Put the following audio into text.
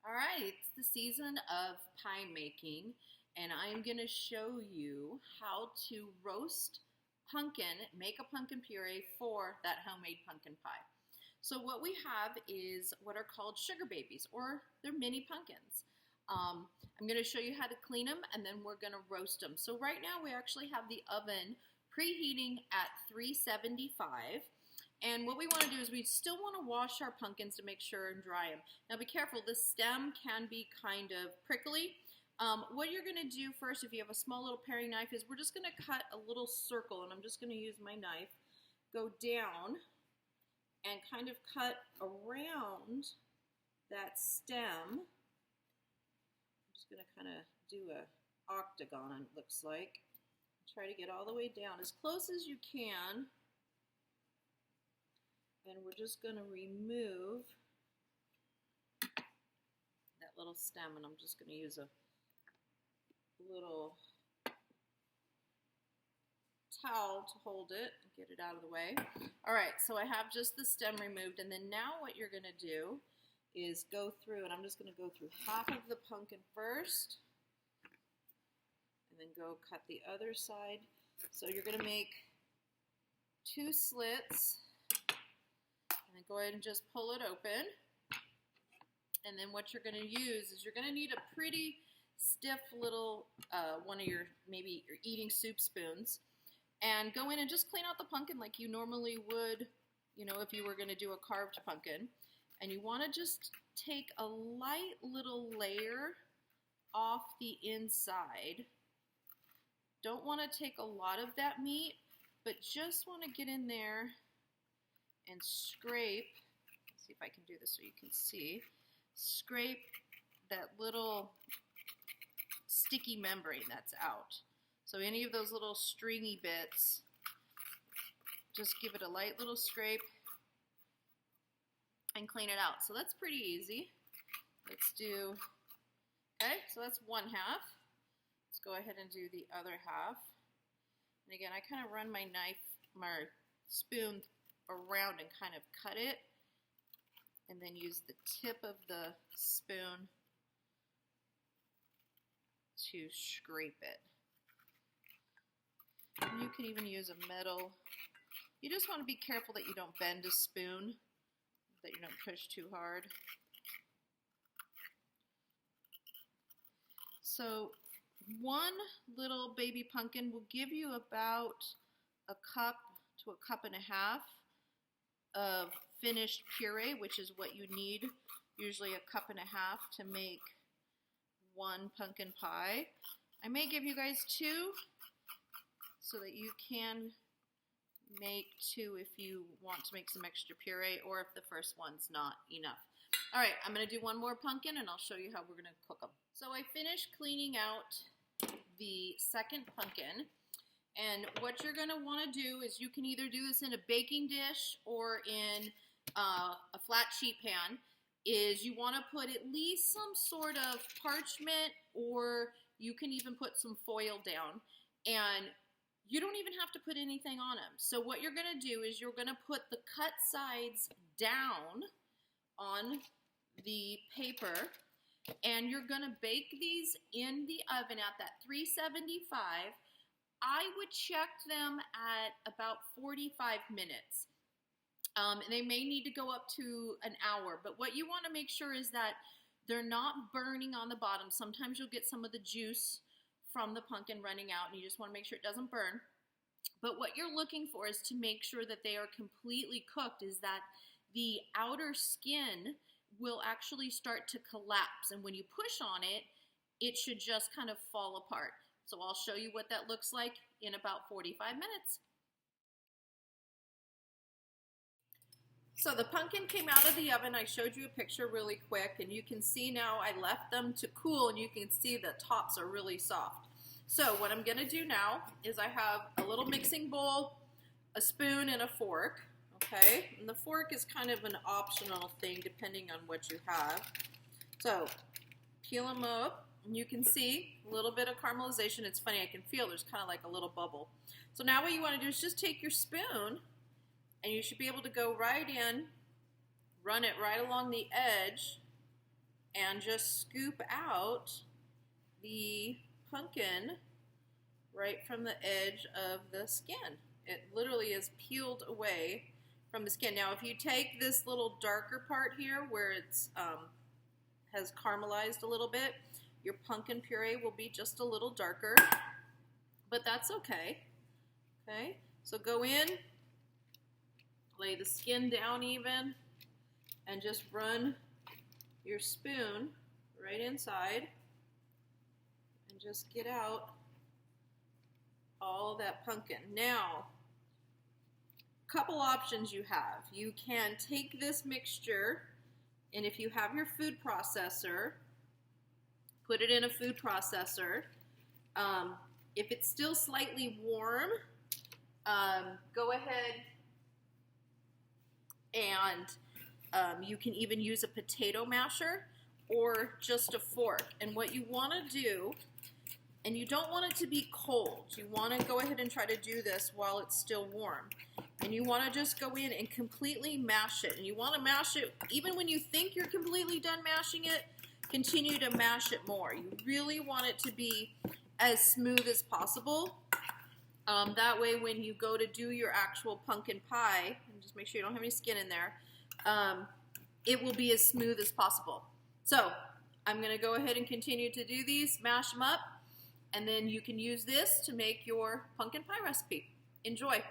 All right, it's the season of pie making, and I'm going to show you how to roast pumpkin, make a pumpkin puree for that homemade pumpkin pie. So what we have is what are called sugar babies, or they're mini pumpkins. I'm going to show you how to clean them, and then we're going to roast them. So right now we actually have the oven preheating at 375. And what we want to do is we still want to wash our pumpkins to make sure and dry them. Now be careful, the stem can be kind of prickly. What you're going to do first, if you have a small little paring knife, is we're just going to cut a little circle, and I'm just going to use my knife, go down, and kind of cut around that stem. I'm just going to kind of do a octagon, it looks like. Try to get all the way down as close as you can. And we're just going to remove that little stem, and I'm just going to use a little towel to hold it and get it out of the way. All right, so I have just the stem removed, and then now what you're going to do is go through, and I'm just going to go through half of the pumpkin first, and then go cut the other side. So you're going to make 2 slits. And then go ahead and just pull it open. And then what you're going to use is you're going to need a pretty stiff little, one of your, maybe your eating soup spoons. And go in and just clean out the pumpkin like you normally would, you know, if you were going to do a carved pumpkin. And you want to just take a light little layer off the inside. Don't want to take a lot of that meat, but just want to get in there and scrape, let's see if I can do this so you can see, scrape that little sticky membrane that's out. So any of those little stringy bits, just give it a light little scrape and clean it out. So that's pretty easy. Let's do, okay, so that's one half. Let's go ahead and do the other half. And again, I kind of run my knife, my spoon around and kind of cut it, and then use the tip of the spoon to scrape it. And you can even use a metal. You just want to be careful that you don't bend a spoon, that you don't push too hard. So one little baby pumpkin will give you about a cup to a cup and a half of finished puree, which is what you need, usually a cup and a half to make one pumpkin pie. I may give you guys 2 so that you can make 2 if you want to make some extra puree, or if the first one's not enough. All right, I'm going to do one more pumpkin and I'll show you how we're going to cook them. So I finished cleaning out the second pumpkin. And what you're going to want to do is you can either do this in a baking dish or in a flat sheet pan, is you want to put at least some sort of parchment, or you can even put some foil down. And you don't even have to put anything on them. So what you're going to do is you're going to put the cut sides down on the paper, and you're going to bake these in the oven at that 375. I would check them at about 45 minutes. They may need to go up to an hour, but what you want to make sure is that they're not burning on the bottom. Sometimes you'll get some of the juice from the pumpkin running out, and you just want to make sure it doesn't burn. But what you're looking for is to make sure that they are completely cooked, is that the outer skin will actually start to collapse, and when you push on it, it should just kind of fall apart. So I'll show you what that looks like in about 45 minutes. So the pumpkin came out of the oven. I showed you a picture really quick, and you can see now I left them to cool, and you can see the tops are really soft. So what I'm going to do now is I have a little mixing bowl, a spoon, and a fork. Okay, and the fork is kind of an optional thing depending on what you have. So peel them up. And you can see a little bit of caramelization. It's funny, I can feel there's kind of like a little bubble. So now what you want to do is just take your spoon, and you should be able to go right in, run it right along the edge and just scoop out the pumpkin right from the edge of the skin. It literally is peeled away from the skin. Now, if you take this little darker part here where it's has caramelized a little bit, your pumpkin puree will be just a little darker, but that's okay. Okay, so go in, lay the skin down even, and just run your spoon right inside and just get out all that pumpkin. Now, a couple options you have. You can take this mixture, and if you have your food processor, put it in a food processor. If it's still slightly warm, go ahead and you can even use a potato masher or just a fork. And what you want to do, and you don't want it to be cold, you want to go ahead and try to do this while it's still warm. And you want to just go in and completely mash it. And you want to mash it even when you think you're completely done mashing it, continue to mash it more. You really want it to be as smooth as possible. That way when you go to do your actual pumpkin pie, and just make sure you don't have any skin in there, it will be as smooth as possible. So I'm going to go ahead and continue to do these, mash them up, and then you can use this to make your pumpkin pie recipe. Enjoy.